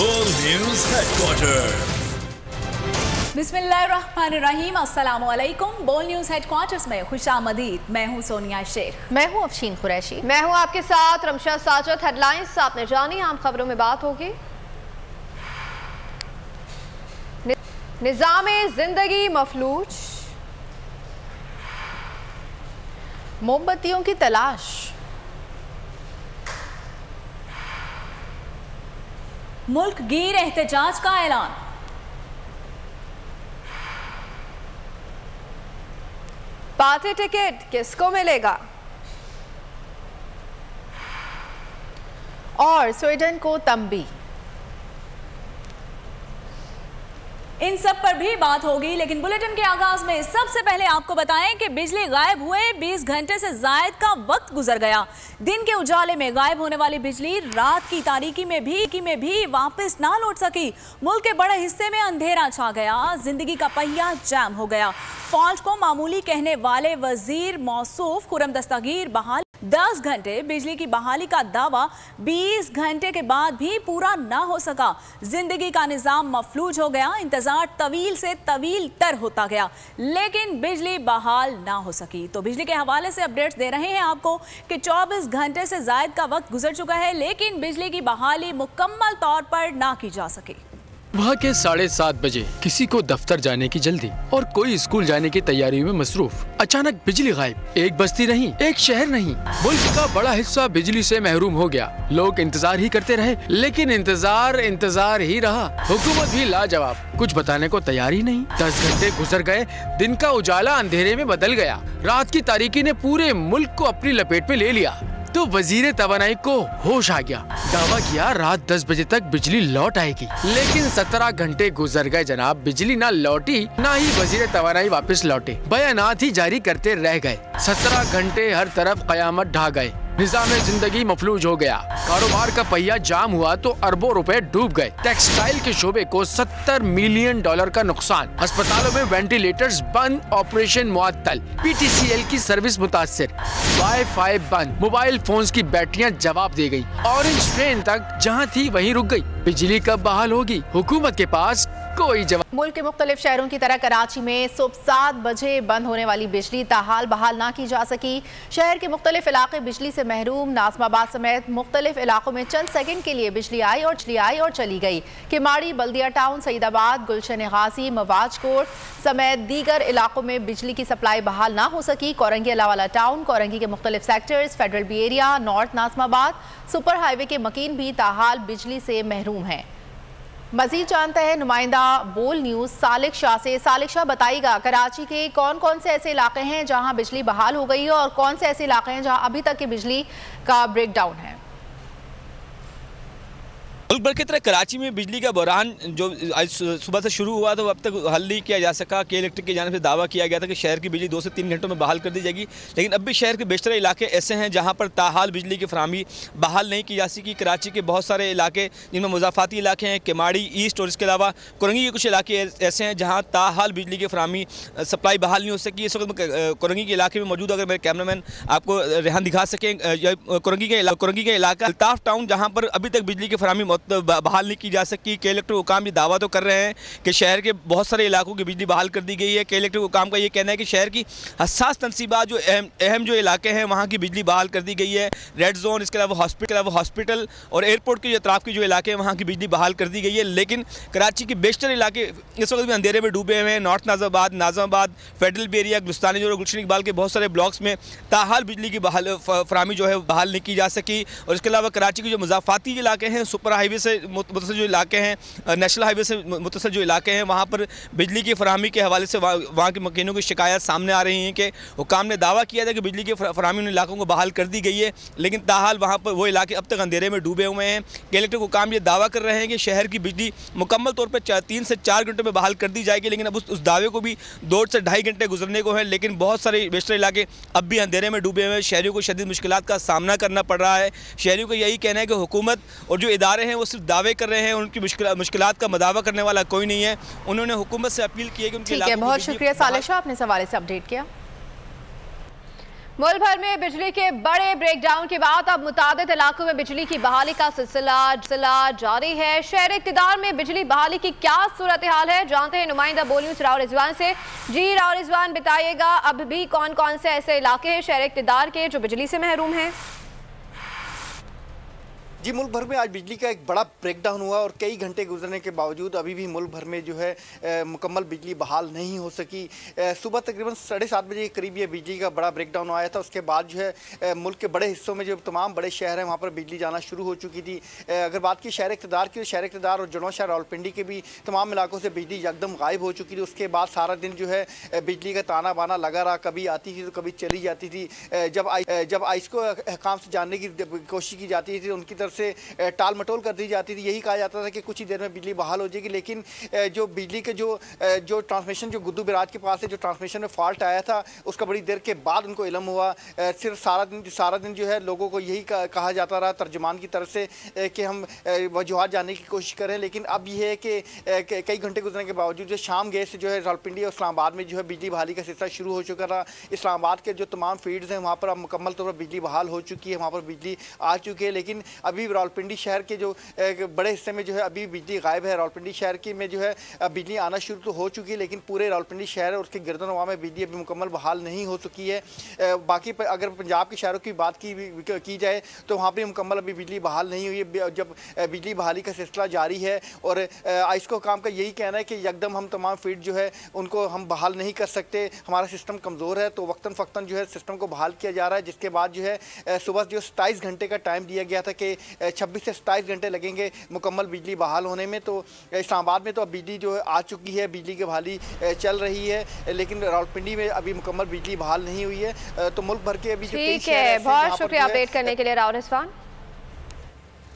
बोल news headquarter. बिस्मिल्लाहिर्रहमानिर्रहीम, अस्सलाम वालेकुम। बोल न्यूज हेडक्वार्टर्स में खुशामदीद। मैं हूं सोनिया शेख। मैं हूं अफशीन कुरैशी। मैं हूं आपके साथ रमशा साजद। हेडलाइंस आपने जानी, आम खबरों में बात होगी। निज़ामे जिंदगी मफलूज, मोमबत्तियों की तलाश, मुल्क गिर एहतजाज का ऐलान, पार्टी टिकट किसको मिलेगा, और स्वीडन को तंबी। इन सब पर भी बात होगी, लेकिन बुलेटिन के आगाज में सबसे पहले आपको बताएं कि बिजली गायब हुए 20 घंटे से जायद का वक्त गुजर गया। दिन के उजाले में गायब होने वाली बिजली रात की तारीकी में भी वापस ना लौट सकी। मुल्क के बड़े हिस्से में अंधेरा छा गया, जिंदगी का पहिया जैम हो गया। फॉल्ट को मामूली कहने वाले वजीर मौसूफ खुर्रम दस्तगीर बहाल 10 घंटे बिजली की बहाली का दावा 20 घंटे के बाद भी पूरा ना हो सका। जिंदगी का निजाम मफलूज हो गया, इंतजार तवील से तवील तर होता गया, लेकिन बिजली बहाल ना हो सकी। तो बिजली के हवाले से अपडेट्स दे रहे हैं आपको कि 24 घंटे से जायद का वक्त गुजर चुका है, लेकिन बिजली की बहाली मुकम्मल तौर पर ना की जा सकी। वहाँ के 7:30 बजे किसी को दफ्तर जाने की जल्दी और कोई स्कूल जाने की तैयारी में मसरूफ। अचानक बिजली गायब। एक बस्ती नहीं, एक शहर नहीं, मुल्क का बड़ा हिस्सा बिजली से महरूम हो गया। लोग इंतजार ही करते रहे, लेकिन इंतजार ही रहा। हुकूमत भी लाजवाब, कुछ बताने को तैयार ही नहीं। 10 घंटे गुजर गए, दिन का उजाला अंधेरे में बदल गया। रात की तारीकी ने पूरे मुल्क को अपनी लपेट में ले लिया। तो वजीर तवानाई को होश आ गया। दावा किया रात 10 बजे तक बिजली लौट आएगी, लेकिन 17 घंटे गुजर गए जनाब, बिजली ना लौटी, ना ही वजीर तवानाई वापस लौटे। बयानात ही जारी करते रह गए। 17 घंटे हर तरफ कयामत ढा गए। निज़ामे जिंदगी मफलूज हो गया। कारोबार का पहिया जाम हुआ तो अरबों रुपए डूब गए। टेक्सटाइल के शोबे को $70 मिलियन का नुकसान। अस्पतालों में वेंटिलेटर्स बंद, ऑपरेशन मुअत्तल। PTCL की सर्विस मुतासिर, वाईफाई बंद, मोबाइल फोन्स की बैटरियां जवाब दे गई। ऑरेंज ट्रेन तक जहां थी वहीं रुक गई। बिजली कब बहाल होगी? हुकूमत के पास कोई जवाब। मुल्क के मुख्तलिफ शहरों की तरह कराची में सुबह 7 बजे बंद होने वाली बिजली ताहाल बहाल ना की जा सकी। शहर के मुख्तलिफ इलाके बिजली से महरूम। नाज़माबाद समेत मुख्तलिफ इलाकों में चंद सेकंड के लिए बिजली आई और चली गई। किमाड़ी, बल्दिया टाउन, सईदाबाद, गुलशन गाजी, मवाज कोट समेत दीगर इलाकों में बिजली की सप्लाई बहाल ना हो सकी। कोरंगी अलावाला टाउन, कोरंगी के मुख्तलिफ sectors, federal B area, north Nazimabad, super highway के मकीन भी ताहाल बिजली से महरूम हैं। मजीद जानते हैं नुमाइंदा बोल न्यूज़ सालिक शाह से। सालिक शाह, बताइएगा कराची के कौन कौन से ऐसे इलाके हैं जहां बिजली बहाल हो गई है और कौन से ऐसे इलाके हैं जहां अभी तक की बिजली का ब्रेकडाउन है? मुल्क भर की तरह कराची में बिजली का बहरान जो आज सुबह से शुरू हुआ था वो अब तक हल नहीं किया जा सका। के इलेक्ट्रिक की जानिब से दावा किया गया था कि शहर की बिजली 2 से 3 घंटों में बहाल कर दी जाएगी, लेकिन अब भी शहर के बेशतर इलाके ऐसे हैं जहां पर ताहाल बिजली की फराहमी बहाल नहीं की जा सकी। कराची के बहुत सारे इलाके जिनमें मुजाफाती इलाके हैं, किमाड़ी ईस्ट और इसके अलावा कोरंगी के कुछ इलाके ऐसे हैं जहाँ ताहाल बिजली की फराहमी सप्लाई बहाल नहीं हो सकी। इस वक्त कोरंगी के इलाके में मौजूद, अगर मेरे कैमरामैन आपको रेहान दिखा सकें, कोरंगी के इलाका अल्ताफ टाउन जहाँ पर अभी तक बिजली की फराहमी बहाल नहीं की जा सकी। के इलेक्ट्रिक हुकाम ये दावा तो कर रहे हैं कि शहर के बहुत सारे इलाकों की बिजली बहाल कर दी गई है। के इलेक्ट्रिक हुकाम का ये कहना है कि शहर की हसास तनसीबात जो अहम जो इलाके हैं वहाँ की बिजली बहाल कर दी गई है। रेड जोन, इसके अलावा हॉस्पिटल और एयरपोर्ट के अतराफ के जो इलाके हैं वहाँ की बिजली बहाल कर दी गई है, लेकिन कराची के बेशतर इलाके इस वक्त भी अंधेरे में डूबे हुए हैं। नॉर्थ नाज़माबाद, फेडरल बी एरिया, गुलिस्तानी जो गुलशन इकबाल के बहुत सारे ब्लॉक्स में ताहाल बिजली की फराहमी जो है बहाल नहीं की जा सकी। और इसके अलावा कराची के जो मुजाफाती इलाके हैं, सुपर हाईवे से मुतसिल जो इलाके हैं, नेशनल हाईवे से मुतसिल जो इलाके हैं, वहाँ पर बिजली की फराहमी के हवाले से वहाँ के मकीनों की शिकायत सामने आ रही हैं कि हुकाम ने दावा किया था कि बिजली की फराहमी उन इलाकों को बहाल कर दी गई है, लेकिन ताहाल वहाँ पर वो इलाके अब तक अंधेरे में डूबे हुए हैं। इलेक्ट्रिक हुकाम ये दावा कर रहे हैं कि शहर की बिजली मुकम्मल तौर पर 3 से 4 घंटों में बहाल कर दी जाएगी, लेकिन अब उस दावे को भी 2 से 2.5 घंटे गुजरने को है, लेकिन बहुत सारे बेशतर इलाके अब भी अंधेरे में डूबे हुए हैं। शहरियों को शदीद मुश्किलात का सामना करना पड़ रहा है। शहरियों को यही कहना है कि हुकूमत और जो इदारे हैं वो सिर्फ दावे कर रहे हैं, उनकी मुश्किलात का मदावा करने वाला कोई नहीं है। उन्होंने हुकूमत से अपील की है कि उनके बहुत शुक्रिया सालिक शाह, आपने इस हवाले से अपडेट किया। मुल्क भर में बिजली के बड़े ब्रेकडाउन के बाद अब मुतादिद इलाकों में बिजली की बहाली का सिलसिला जारी है। शहर इक़्तिदार में बिजली बहाली की क्या सूरत हाल है, जानते हैं नुमाइंदा बोल न्यूज़ राव रिजवान से। जी राव रिजवान, बताइएगा अब भी कौन कौन से ऐसे इलाके हैं शहर इक़्तिदार के जो बिजली से महरूम हैं? जी, मुल्क भर में आज बिजली का एक बड़ा ब्रेकडाउन हुआ और कई घंटे गुजरने के बावजूद अभी भी मुल्क भर में जो है मुकम्मल बिजली बहाल नहीं हो सकी। सुबह तकरीबन 7:30 बजे के करीब ये बिजली का बड़ा ब्रेकडाउन आया था। उसके बाद जो है मुल्क के बड़े हिस्सों में जो तमाम बड़े शहर हैं वहाँ पर बिजली जाना शुरू हो चुकी थी। अगर बात की शहर इक़्तिदार की, तो शहर इक़्तिदार और जनौर शहर रावलपिंडी के भी तमाम इलाकों से बिजली एकदम गायब हो चुकी थी। उसके बाद सारा दिन जो है बिजली का ताना बाना लगा रहा, कभी आती थी तो कभी चली जाती थी। जब आइस को अहकाम से जानने की कोशिश की जाती थी, उनकी तरफ से टाल मटोल कर दी जाती थी। यही कहा जाता था कि कुछ ही देर में बिजली बहाल हो जाएगी, लेकिन जो बिजली के जो ट्रांसमिशन जो गुद्दू बिराज के पास है, जो ट्रांसमिशन में फॉल्ट आया था, उसका बड़ी देर के बाद उनको इल्म हुआ। सिर्फ सारा दिन जो है लोगों को यही कहा जाता रहा तर्जुमान की तरफ से कि हम वजूहात जानने की कोशिश करें, लेकिन अब यह है कि कई घंटे गुजरने के बावजूद जो शाम गए से जो है रावलपिंडी और इस्लामाबाद में जो है बिजली बहाली का सिलसिला शुरू हो चुका था। इस्लामाबाद के जो तमाम फील्ड्स हैं वहाँ पर अब मुकम्मल तौर पर बिजली बहाल हो चुकी है, वहाँ पर बिजली आ चुकी है, लेकिन अभी रावलपिंडी शहर के जो बड़े हिस्से में जो है अभी बिजली गायब है। रावलपिंडी शहर की में जो है बिजली आना शुरू तो हो चुकी है, लेकिन पूरे रावलपिंडी शहर और उसके गिरदनवा में बिजली अभी मुकम्मल बहाल नहीं हो चुकी है। बाकी अगर पंजाब के शहरों की बात की जाए तो वहाँ पर मुकम्मल अभी बिजली बहाल नहीं हुई है। जब बिजली बहाली का सिलसिला जारी है और आइस्को काम का यही कहना है कि यकदम हम तमाम फील्ड जो है उनको हम बहाल नहीं कर सकते, हमारा सिस्टम कमज़ोर है, तो वक्तन फ़क्तन जो है सिस्टम को बहाल किया जा रहा है। जिसके बाद जो है सुबह जो 27 घंटे का टाइम दिया गया था कि 26 से 27 घंटे लगेंगे मुकम्मल बिजली बहाल होने में। तो इस्लामाबाद में तो अब बिजली जो है आ चुकी है, बिजली की बहाली चल रही है, लेकिन रावलपिंडी में अभी मुकम्मल बिजली बहाल नहीं हुई है। तो मुल्क भर के अभी ठीक है, बहुत शुक्रिया अपडेट करने के लिए राव रिजवान।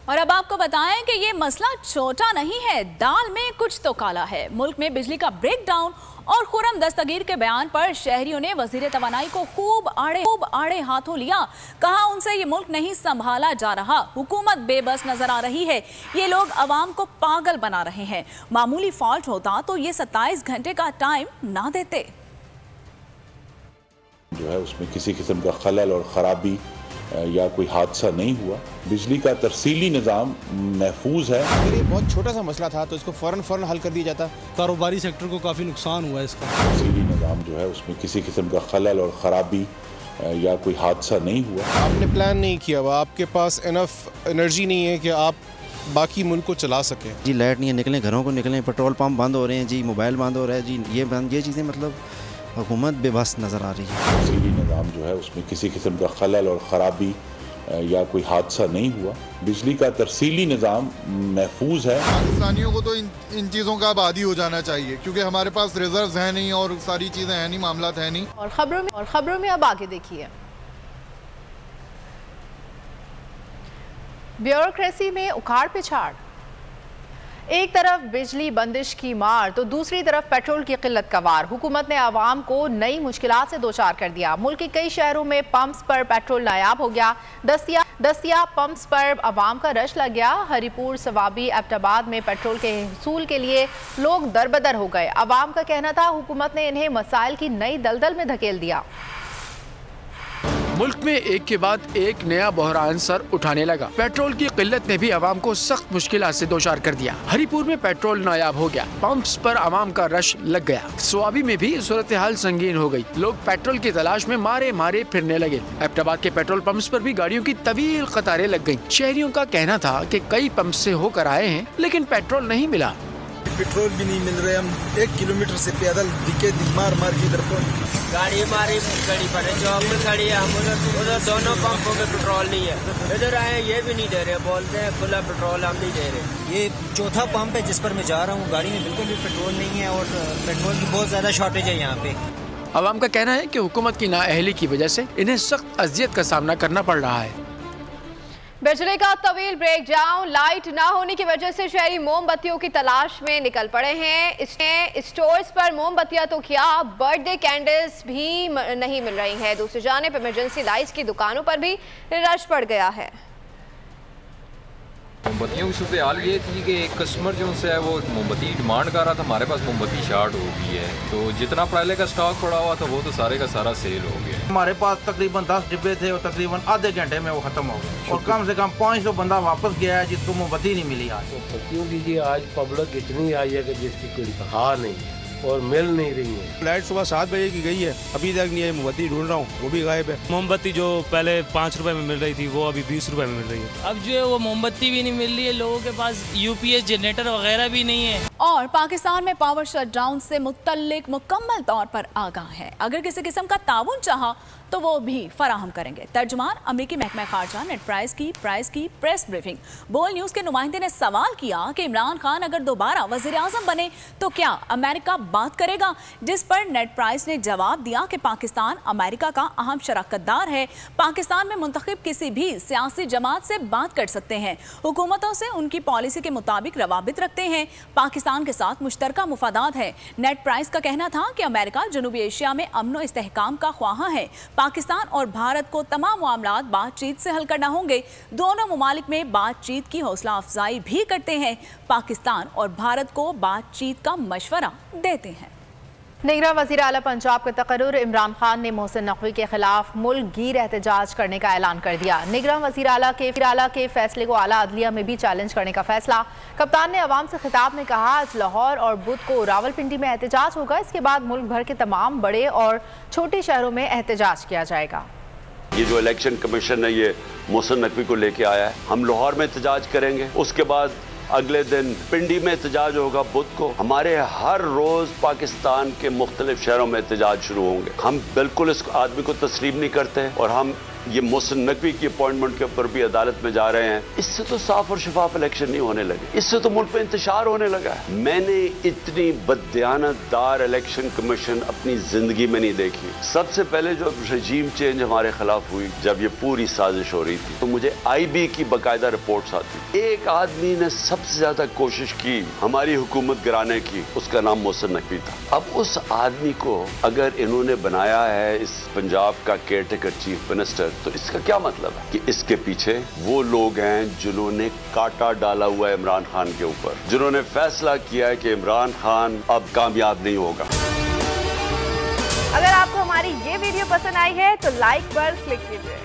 और अब आपको बताएं कि ये मसला छोटा नहीं है, दाल में कुछ तो काला है। मुल्क में बिजली का ब्रेकडाउन और खुर्रम दस्तगीर के बयान पर शहरियों ने वजीर तवानाई को खूब आड़े हाथों लिया। कहा उनसे ये मुल्क नहीं संभाला जा रहा, हुकूमत बेबस नजर आ रही है, ये लोग अवाम को पागल बना रहे हैं। मामूली फॉल्ट होता तो ये 27 घंटे का टाइम ना देते। जो है उसमें किसी किस्म का खलल और खराबी या कोई हादसा नहीं हुआ। बिजली का तरसीली निज़ाम महफूज है। अगर ये बहुत छोटा सा मसला था तो इसको फ़ौरन हल कर दिया जाता। कारोबारी सेक्टर को काफ़ी नुकसान हुआ है इसका। तरसीली निज़ाम जो है उसमें किसी किस्म का खलल और ख़राबी या कोई हादसा नहीं हुआ। आपने प्लान नहीं किया हुआ, आपके पास इनफ एनर्जी नहीं है कि आप बाकी मुल्क को चला सकें। जी लाइट नहीं है, निकलें घरों को निकलें, पेट्रोल पंप बंद हो रहे हैं जी, मोबाइल बंद हो रहा है जी, ये चीज़ें मतलब हुकूमत बेबस नज़र आ रही है। तरसीली निज़ाम जो है उसमें किसी किस्म का खलल और ख़राबी या कोई हादसा नहीं हुआ। बिजली का तरसीली निज़ाम महफूज है। पाकिस्तानियों को तो इन चीज़ों का आबादी हो जाना चाहिए, क्योंकि हमारे पास रिजर्व्स हैं नहीं और सारी चीज़ें हैं नहीं, मामलात है नहीं। और खबरों में अब आगे देखिए। ब्यूरोक्रेसी में उखाड़ पिछाड़, एक तरफ बिजली बंदिश की मार तो दूसरी तरफ पेट्रोल की किल्लत का वार। हुकूमत ने आवाम को नई मुश्किलात से दोचार कर दिया। मुल्क के कई शहरों में पंप्स पर पेट्रोल नायाब हो गया, दस्तियाब पंप्स पर आवाम का रश लग गया। हरीपुर, सवाबी, एबटाबाद में पेट्रोल के हसूल के लिए लोग दरबदर हो गए। आवाम का कहना था हुकूमत ने इन्हें मसाइल की नई दलदल में धकेल दिया। मुल्क में एक के बाद एक नया बहरान सर उठाने लगा। पेट्रोल की किल्लत ने भी आवाम को सख्त मुश्किलात से दोचार कर दिया। हरीपुर में पेट्रोल नायाब हो गया, पंप्स पर आवाम का रश लग गया। स्वाबी में भी सूरत हाल संगीन हो गई, लोग पेट्रोल की तलाश में मारे फिरने लगे। एबटाबाद के पेट्रोल पंप्स पर भी गाड़ियों की तवील कतारें लग गयी। शहरियों का कहना था कि कई पंप से होकर आए हैं लेकिन पेट्रोल नहीं मिला। पेट्रोल भी नहीं मिल रहे, हम 1 किलोमीटर से पैदल दिखे मार की तरफ गाड़ी हमारी खड़ी पड़े, चौक में खड़ी है, हम उधर दोनों पंपों पे पेट्रोल नहीं है। इधर आए ये भी नहीं दे रहे, बोलते हैं खुला पेट्रोल हम नहीं दे रहे। ये चौथा पंप है जिस पर मैं जा रहा हूँ, गाड़ी में बिल्कुल भी पेट्रोल नहीं है और पेट्रोल की बहुत ज़्यादा शॉर्टेज है यहाँ पे। आवाम का कहना है कि हुकूमत की नाअहली की वजह से इन्हें सख्त अजियत का सामना करना पड़ रहा है। बिजली का तवील ब्रेकडाउन, लाइट ना होने की वजह से शहरी मोमबत्तियों की तलाश में निकल पड़े हैं। इसमें स्टोर्स पर मोमबत्तियां तो क्या, बर्थडे कैंडल्स भी नहीं मिल रही हैं। दूसरी जानिब इमरजेंसी लाइट्स की दुकानों पर भी रश पड़ गया है। मोमबत्तियों की सूरत हाल ये थी कि एक कस्टमर जो है वो मोमबत्ती डिमांड कर रहा था, हमारे पास मोमबत्ती शॉर्ट हो गई है, तो जितना पहले का स्टॉक पड़ा हुआ था वो तो सारे का सारा सेल हो गया। हमारे पास तकरीबन 10 डिब्बे थे और तकरीबन आधे घंटे में वो खत्म हो गए और कम से कम 500 बंदा वापस गया है जिसको मोमबत्ती नहीं मिली। आज मोमबत्तियों की जी आज पब्लिक इतनी आई है कि जिसकी कोई कहा नहीं है और मिल नहीं रही है। लाइट सुबह 7 बजे की गई है, अभी तक नहीं है। मोमबत्ती ढूंढ रहा हूँ, वो भी गायब है। मोमबत्ती जो पहले 5 रुपए में मिल रही थी वो अभी 20 रुपए में मिल रही है। अब जो है वो मोमबत्ती भी नहीं मिल रही है, लोगों के पास यूपीएस जनरेटर वगैरह भी नहीं है। और पाकिस्तान में पावर शटडाउन से मुत्तल्लिक मुकम्मल तौर पर आगाह है। अगर किसी किस्म का ताउन चाहा तो वो भी फराहम करेंगे। तर्जुमान अमरीकी महकमा खारजा नेट प्राइस की प्रेस ब्रीफिंग। बोल न्यूज के नुमाइंदे ने सवाल किया कि इमरान खान अगर दोबारा वजीर आजम बने तो क्या अमेरिका बात करेगा, जिस पर नेट प्राइस ने जवाब दिया कि पाकिस्तान अमेरिका का अहम शराकतदार है। पाकिस्तान में मुंतखब किसी भी सियासी जमात से बात कर सकते हैं, हुकूमतों से उनकी पॉलिसी के मुताबिक रवाबित रखते हैं, पाकिस्तान के साथ मुश्तरका मुफादात है। नेट प्राइस का कहना था कि अमेरिका जनूबी एशिया में अमन व इस्तेहकाम का ख्वाहा है। पाकिस्तान और भारत को तमाम मामलात बातचीत से हल करना होंगे। दोनों ममालिक में बातचीत की हौसला अफजाई भी करते हैं। पाकिस्तान और भारत को बातचीत का मशवरा देते हैं। निगरां वज़ीर आला पंजाब का तकर्रुर। इमरान खान ने मोहसिन नकवी के खिलाफ मुल्क गिर एहतजाज करने का ऐलान कर दिया। निगरां वज़ीर आला के फैसले को आला अदलिया में भी चैलेंज करने का फैसला। कप्तान ने अवाम से खिताब में कहा, आज लाहौर और बुध को रावलपिंडी में एहतजाज होगा, इसके बाद मुल्क भर के तमाम बड़े और छोटे शहरों में एहतजाज किया जाएगा। ये जो इलेक्शन कमीशन है ये मोहसिन नकवी को लेके आया है, हम लाहौर में एहतजाज करेंगे, उसके बाद अगले दिन पिंडी में एहतजाज होगा, बुध को। हमारे हर रोज पाकिस्तान के मुख्तलिफ शहरों में एहतजाज शुरू होंगे। हम बिल्कुल इस आदमी को तस्लीम नहीं करते और हम ये मोहसिन नकवी की अपॉइंटमेंट के ऊपर भी अदालत में जा रहे हैं। इससे तो साफ और शफाफ इलेक्शन नहीं होने लगे, इससे तो मुल्क पे इंतशार होने लगा है। मैंने इतनी बददियानतदार इलेक्शन कमीशन अपनी जिंदगी में नहीं देखी। सबसे पहले जो रजीम चेंज हमारे खिलाफ हुई, जब ये पूरी साजिश हो रही थी, तो मुझे IB की बाकायदा रिपोर्ट्स आती। एक आदमी ने सबसे ज्यादा कोशिश की हमारी हुकूमत गिराने की, उसका नाम मोहसिन नकवी था। अब उस आदमी को अगर इन्होंने बनाया है इस पंजाब का केयरटेकर चीफ मिनिस्टर, तो इसका क्या मतलब है कि इसके पीछे वो लोग हैं जिन्होंने कांटा डाला हुआ है इमरान खान के ऊपर, जिन्होंने फैसला किया है कि इमरान खान अब कामयाब नहीं होगा। अगर आपको हमारी ये वीडियो पसंद आई है तो लाइक पर क्लिक कीजिए।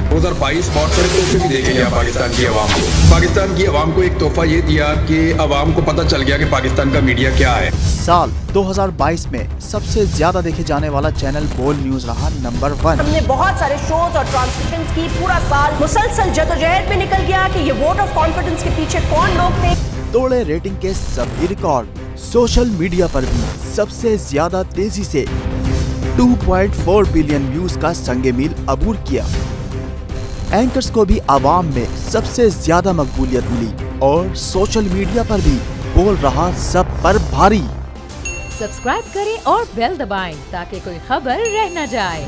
2022 बहुत बड़े तोहफे भी देके गया पाकिस्तान की आवाम को। पाकिस्तान की आवाम को एक तोहफा ये दिया कि आवाम को पता चल गया कि पाकिस्तान का मीडिया क्या है। साल 2022 में सबसे ज्यादा देखे जाने वाला चैनल बोल न्यूज रहा नंबर 1। हमने बहुत सारे शोज और ट्रांसमिशंस की, पूरा साल मुसलसल जदोजहद में निकल गया कि ये वोट ऑफ कॉन्फिडेंस के पीछे कौन लोग थे। तोड़े रेटिंग के सभी रिकॉर्ड। सोशल मीडिया पर भी सबसे ज्यादा तेजी से 2.4 बिलियन व्यूज का संगे मील अबूर किया। एंकर्स को भी आवाम में सबसे ज्यादा मकबूलियत मिली और सोशल मीडिया पर भी बोल रहा सब पर भारी। सब्सक्राइब करें और बेल दबाएं ताकि कोई खबर रह न जाए।